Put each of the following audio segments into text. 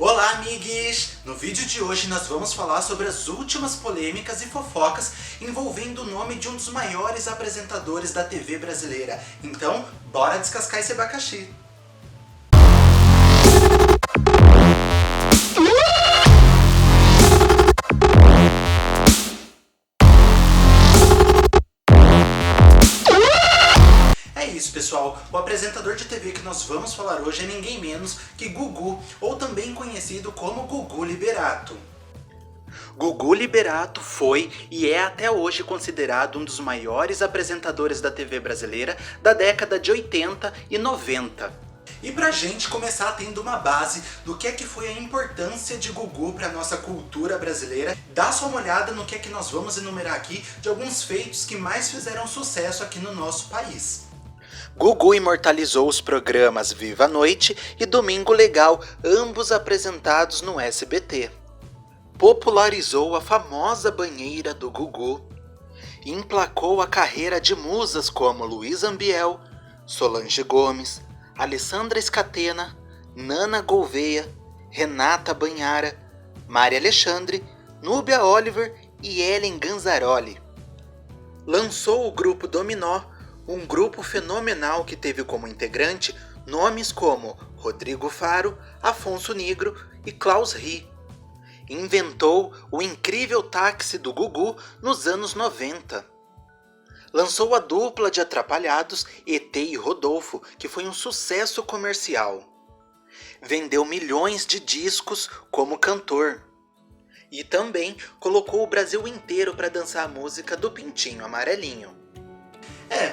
Olá, amigues! No vídeo de hoje nós vamos falar sobre as últimas polêmicas e fofocas envolvendo o nome de um dos maiores apresentadores da TV brasileira. Então, bora descascar esse abacaxi! Pessoal, o apresentador de TV que nós vamos falar hoje é ninguém menos que Gugu, ou também conhecido como Gugu Liberato. Gugu Liberato foi e é até hoje considerado um dos maiores apresentadores da TV brasileira da década de 80 e 90. E pra gente começar tendo uma base do que é que foi a importância de Gugu pra nossa cultura brasileira, dá só uma olhada no que é que nós vamos enumerar aqui de alguns feitos que mais fizeram sucesso aqui no nosso país. Gugu imortalizou os programas Viva a Noite e Domingo Legal, ambos apresentados no SBT. Popularizou a famosa banheira do Gugu. Emplacou a carreira de musas como Luísa Ambiel, Solange Gomes, Alessandra Scatena, Nana Gouveia, Renata Banhara, Maria Alexandre, Núbia Oliver e Ellen Ganzaroli. Lançou o grupo Dominó, um grupo fenomenal que teve como integrante nomes como Rodrigo Faro, Afonso Negro e Klaus Ri. Inventou o incrível táxi do Gugu nos anos 90. Lançou a dupla de Atrapalhados, ET e Rodolfo, que foi um sucesso comercial. Vendeu milhões de discos como cantor. E também colocou o Brasil inteiro para dançar a música do Pintinho Amarelinho.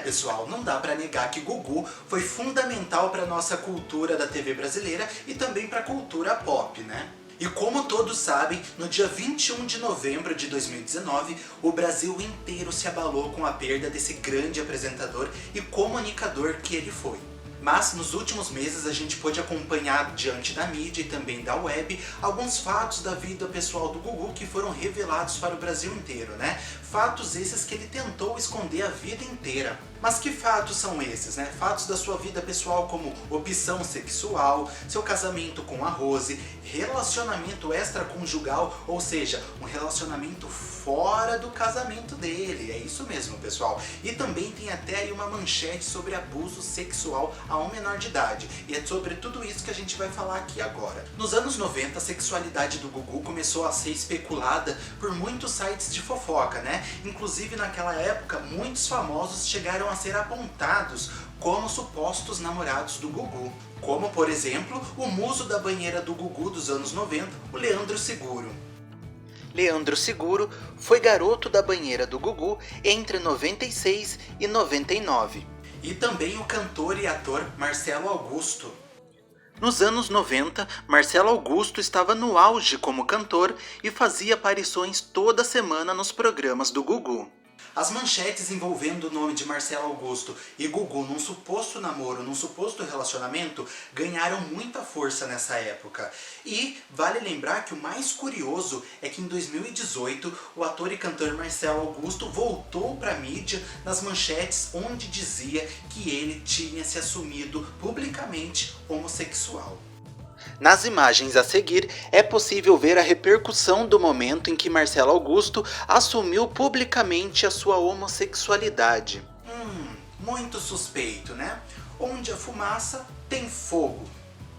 Pessoal, não dá pra negar que Gugu foi fundamental pra nossa cultura da TV brasileira e também pra cultura pop, né? E como todos sabem, no dia 21 de novembro de 2019, o Brasil inteiro se abalou com a perda desse grande apresentador e comunicador que ele foi. Mas nos últimos meses a gente pôde acompanhar diante da mídia e também da web alguns fatos da vida pessoal do Gugu que foram revelados para o Brasil inteiro, né? Fatos esses que ele tentou esconder a vida inteira. Mas que fatos são esses, né? Fatos da sua vida pessoal como opção sexual, seu casamento com a Rose, relacionamento extraconjugal, ou seja, um relacionamento fora do casamento dele, é isso mesmo, pessoal. E também tem até aí uma manchete sobre abuso sexual a um menor de idade, e é sobre tudo isso que a gente vai falar aqui agora. Nos anos 90, a sexualidade do Gugu começou a ser especulada por muitos sites de fofoca, né? Inclusive naquela época, muitos famosos chegaram a ser apontados como supostos namorados do Gugu, como por exemplo o muso da banheira do Gugu dos anos 90, o Leandro Seguro. Leandro Seguro foi garoto da banheira do Gugu entre 96 e 99. E também o cantor e ator Marcelo Augusto. Nos anos 90, Marcelo Augusto estava no auge como cantor e fazia aparições toda semana nos programas do Gugu. As manchetes envolvendo o nome de Marcelo Augusto e Gugu num suposto namoro, num suposto relacionamento, ganharam muita força nessa época. E vale lembrar que o mais curioso é que em 2018 o ator e cantor Marcelo Augusto voltou para a mídia nas manchetes onde dizia que ele tinha se assumido publicamente homossexual. Nas imagens a seguir, é possível ver a repercussão do momento em que Marcelo Augusto assumiu publicamente a sua homossexualidade. Muito suspeito, né? Onde a fumaça tem fogo.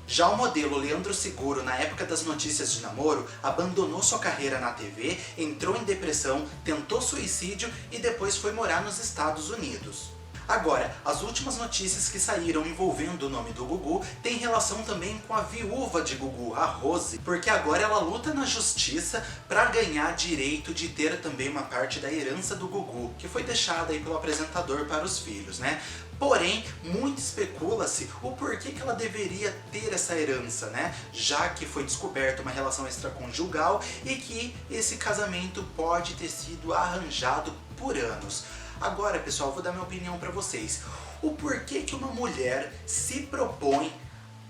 Já o modelo Leandro Seguro, na época das notícias de namoro, abandonou sua carreira na TV, entrou em depressão, tentou suicídio e depois foi morar nos Estados Unidos. Agora, as últimas notícias que saíram envolvendo o nome do Gugu têm relação também com a viúva de Gugu, a Rose, porque agora ela luta na justiça para ganhar direito de ter também uma parte da herança do Gugu, que foi deixada aí pelo apresentador para os filhos, né? Porém, muito especula-se o porquê que ela deveria ter essa herança, né? Já que foi descoberta uma relação extraconjugal e que esse casamento pode ter sido arranjado por anos. Agora, pessoal, vou dar minha opinião pra vocês. O porquê que uma mulher se propõe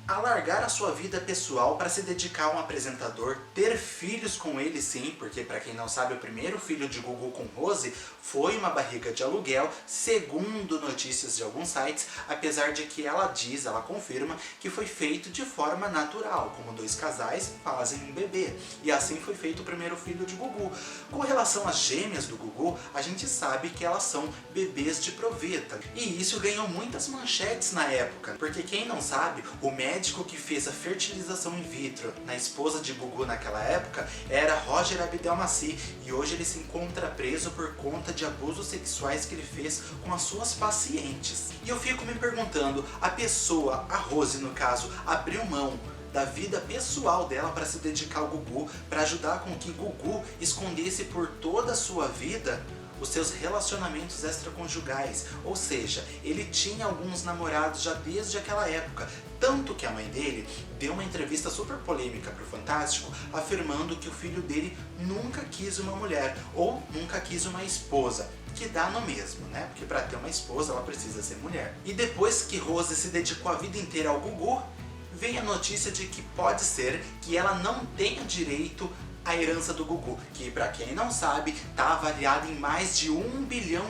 a largar a sua vida pessoal para se dedicar a um apresentador, ter filhos com ele sim, porque para quem não sabe, o primeiro filho de Gugu com Rose foi uma barriga de aluguel, segundo notícias de alguns sites, apesar de que ela diz, ela confirma, que foi feito de forma natural, como dois casais fazem um bebê. E assim foi feito o primeiro filho de Gugu. Com relação às gêmeas do Gugu, a gente sabe que elas são bebês de proveta. E isso ganhou muitas manchetes na época, porque quem não sabe, o médico que fez a fertilização in vitro na esposa de Gugu naquela época era Roger Abdelmaci, e hoje ele se encontra preso por conta de abusos sexuais que ele fez com as suas pacientes. E eu fico me perguntando, a pessoa, a Rose no caso, abriu mão da vida pessoal dela para se dedicar ao Gugu, para ajudar com que Gugu escondesse por toda a sua vida os seus relacionamentos extraconjugais, ou seja, ele tinha alguns namorados já desde aquela época, tanto que a mãe dele deu uma entrevista super polêmica para o Fantástico, afirmando que o filho dele nunca quis uma mulher, ou nunca quis uma esposa, que dá no mesmo, né? Porque para ter uma esposa ela precisa ser mulher. E depois que Rose se dedicou a vida inteira ao Gugu, vem a notícia de que pode ser que ela não tenha direito à herança do Gugu, que para quem não sabe, está avaliada em mais de R$ 1 bilhão.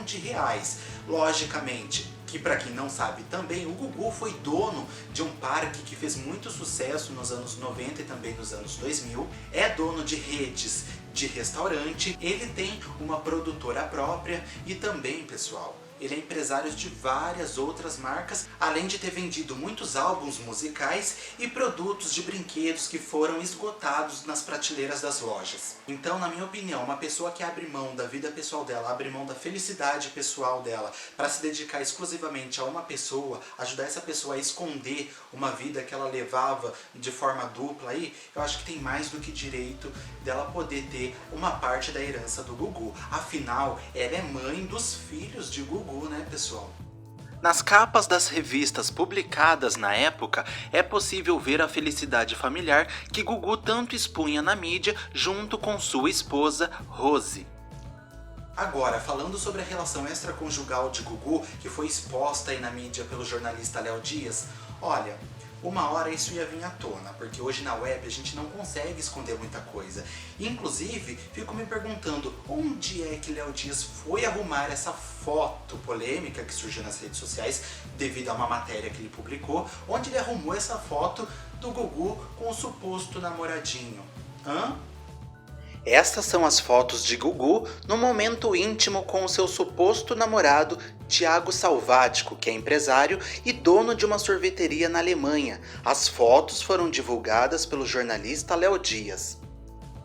Logicamente, que para quem não sabe também, o Gugu foi dono de um parque que fez muito sucesso nos anos 90 e também nos anos 2000, é dono de redes de restaurante, ele tem uma produtora própria e também, pessoal, ele é empresário de várias outras marcas, além de ter vendido muitos álbuns musicais e produtos de brinquedos que foram esgotados nas prateleiras das lojas. Então, na minha opinião, uma pessoa que abre mão da vida pessoal dela, abre mão da felicidade pessoal dela, para se dedicar exclusivamente a uma pessoa, ajudar essa pessoa a esconder uma vida que ela levava de forma dupla aí, eu acho que tem mais do que direito dela poder ter uma parte da herança do Gugu. Afinal, ela é mãe dos filhos de Gugu, né, pessoal? Nas capas das revistas publicadas na época, é possível ver a felicidade familiar que Gugu tanto expunha na mídia junto com sua esposa, Rose. Agora, falando sobre a relação extraconjugal de Gugu, que foi exposta aí na mídia pelo jornalista Léo Dias, olha, uma hora isso ia vir à tona, porque hoje na web a gente não consegue esconder muita coisa. Inclusive, fico me perguntando onde é que Léo Dias foi arrumar essa foto polêmica que surgiu nas redes sociais devido a uma matéria que ele publicou, onde ele arrumou essa foto do Gugu com o suposto namoradinho. Hã? Estas são as fotos de Gugu no momento íntimo com o seu suposto namorado Thiago Salvático, que é empresário e dono de uma sorveteria na Alemanha. As fotos foram divulgadas pelo jornalista Léo Dias.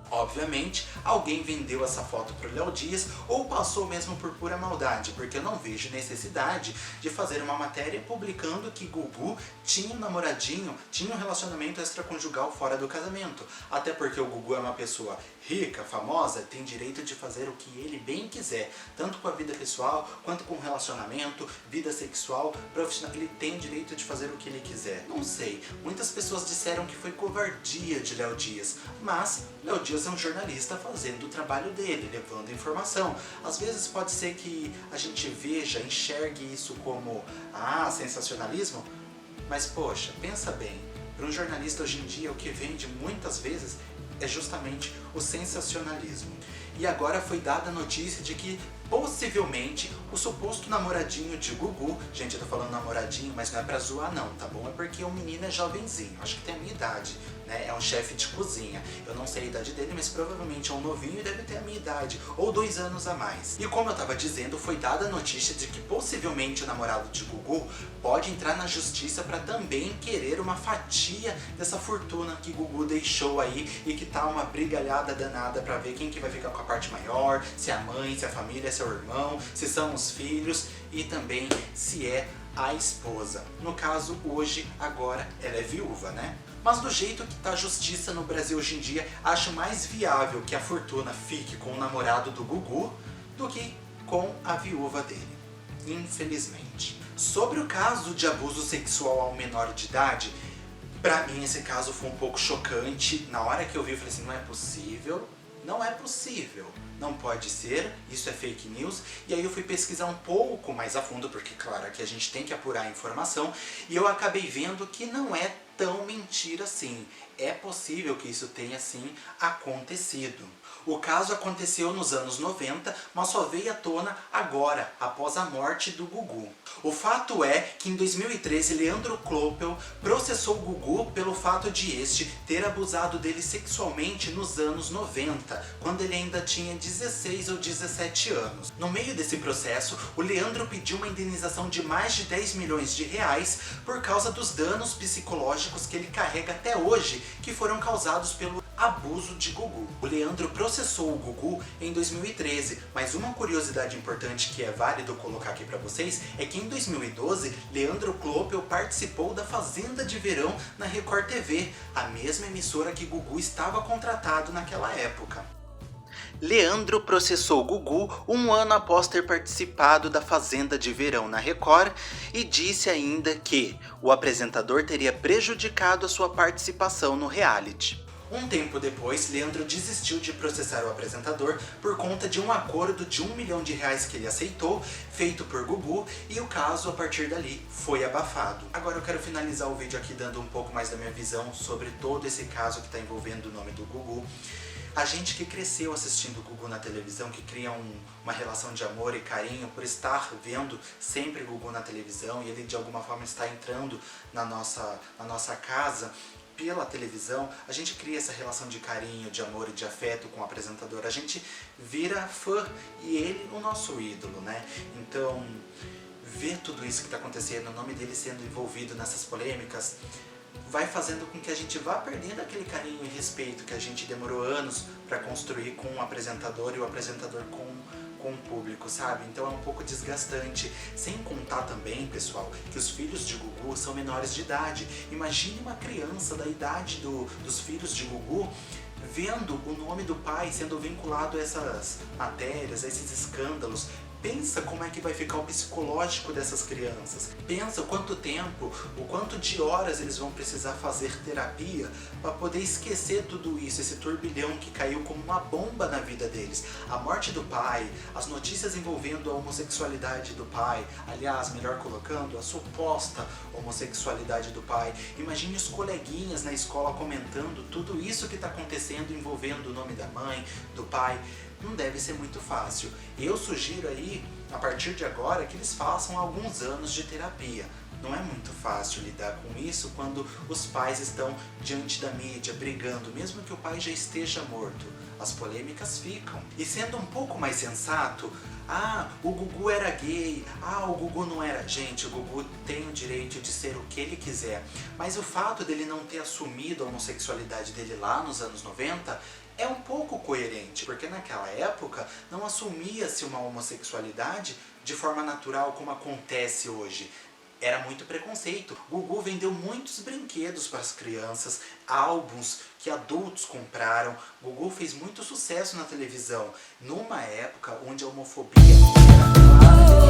Obviamente, alguém vendeu essa foto para o Léo Dias ou passou mesmo por pura maldade, porque eu não vejo necessidade de fazer uma matéria publicando que Gugu tinha um namoradinho, tinha um relacionamento extraconjugal fora do casamento. Até porque o Gugu é uma pessoa rica, famosa, tem direito de fazer o que ele bem quiser, tanto com a vida pessoal, quanto com relacionamento, vida sexual, profissional, ele tem direito de fazer o que ele quiser. Não sei, muitas pessoas disseram que foi covardia de Léo Dias, mas Léo Dias é um jornalista fazendo o trabalho dele, levando informação. Às vezes pode ser que a gente veja, enxergue isso como sensacionalismo, mas poxa, pensa bem, para um jornalista hoje em dia o que vende muitas vezes é justamente o sensacionalismo. E agora foi dada a notícia de que possivelmente o suposto namoradinho de Gugu, gente, eu tô falando namoradinho, mas não é pra zoar não, tá bom? É porque o menino é jovenzinho, acho que tem a minha idade, né? É um chefe de cozinha. Eu não sei a idade dele, mas provavelmente é um novinho e deve ter a minha idade, ou 2 anos a mais. E como eu tava dizendo, foi dada a notícia de que possivelmente o namorado de Gugu pode entrar na justiça pra também querer uma fatia dessa fortuna que Gugu deixou aí e que tá uma brigalhada danada pra ver quem que vai ficar com a parte maior, se é a mãe, se é a família, se é o irmão, se são os filhos e também se é a esposa. No caso, hoje, agora, ela é viúva, né? Mas do jeito que tá a justiça no Brasil hoje em dia, acho mais viável que a fortuna fique com o namorado do Gugu do que com a viúva dele, infelizmente. Sobre o caso de abuso sexual ao menor de idade, pra mim esse caso foi um pouco chocante. Na hora que eu vi, eu falei assim, não é possível. Não é possível, não pode ser, isso é fake news. E aí eu fui pesquisar um pouco mais a fundo, porque claro que a gente tem que apurar a informação, e eu acabei vendo que não é tão mentira assim. É possível que isso tenha sim acontecido. O caso aconteceu nos anos 90, mas só veio à tona agora, após a morte do Gugu. O fato é que em 2013 Leandro Clopel processou o Gugu pelo fato de este ter abusado dele sexualmente nos anos 90, quando ele ainda tinha 16 ou 17 anos. No meio desse processo, o Leandro pediu uma indenização de mais de 10 milhões de reais por causa dos danos psicológicos que ele carrega até hoje, que foram causados pelo abuso de Gugu. O Leandro processou o Gugu em 2013, mas uma curiosidade importante que é válido colocar aqui pra vocês é que em 2012, Leandro Clopel participou da Fazenda de Verão na Record TV, a mesma emissora que Gugu estava contratado naquela época. Leandro processou Gugu um ano após ter participado da Fazenda de Verão na Record e disse ainda que o apresentador teria prejudicado a sua participação no reality. Um tempo depois, Leandro desistiu de processar o apresentador por conta de um acordo de R$1 milhão que ele aceitou, feito por Gugu, e o caso, a partir dali, foi abafado. Agora eu quero finalizar o vídeo aqui dando um pouco mais da minha visão sobre todo esse caso que está envolvendo o nome do Gugu. A gente que cresceu assistindo o Gugu na televisão, que cria uma relação de amor e carinho por estar vendo sempre Gugu na televisão, e ele de alguma forma está entrando na nossa casa pela televisão, a gente cria essa relação de carinho, de amor e de afeto com o apresentador. A gente vira fã e ele o nosso ídolo, né? Então, ver tudo isso que está acontecendo, o nome dele sendo envolvido nessas polêmicas, vai fazendo com que a gente vá perdendo aquele carinho e respeito que a gente demorou anos para construir com o apresentador e o apresentador com o público, sabe? Então é um pouco desgastante. Sem contar também, pessoal, que os filhos de Gugu são menores de idade. Imagine uma criança da idade dos filhos de Gugu vendo o nome do pai sendo vinculado a essas matérias, a esses escândalos. Pensa como é que vai ficar o psicológico dessas crianças. Pensa o quanto tempo, o quanto de horas eles vão precisar fazer terapia para poder esquecer tudo isso, esse turbilhão que caiu como uma bomba na vida deles. A morte do pai, as notícias envolvendo a homossexualidade do pai, aliás, melhor colocando, a suposta homossexualidade do pai. Imagine os coleguinhas na escola comentando tudo isso que está acontecendo envolvendo o nome da mãe, do pai. Não deve ser muito fácil. Eu sugiro aí, a partir de agora, que eles façam alguns anos de terapia. Não é muito fácil lidar com isso quando os pais estão diante da mídia, brigando, mesmo que o pai já esteja morto. As polêmicas ficam. E sendo um pouco mais sensato, o Gugu era gay, o Gugu não era. Gente, o Gugu tem o direito de ser o que ele quiser. Mas o fato dele não ter assumido a homossexualidade dele lá nos anos 90 é um pouco coerente, porque naquela época não assumia-se uma homossexualidade de forma natural como acontece hoje. Era muito preconceito. Gugu vendeu muitos brinquedos para as crianças, álbuns que adultos compraram. Gugu fez muito sucesso na televisão, numa época onde a homofobia era clara.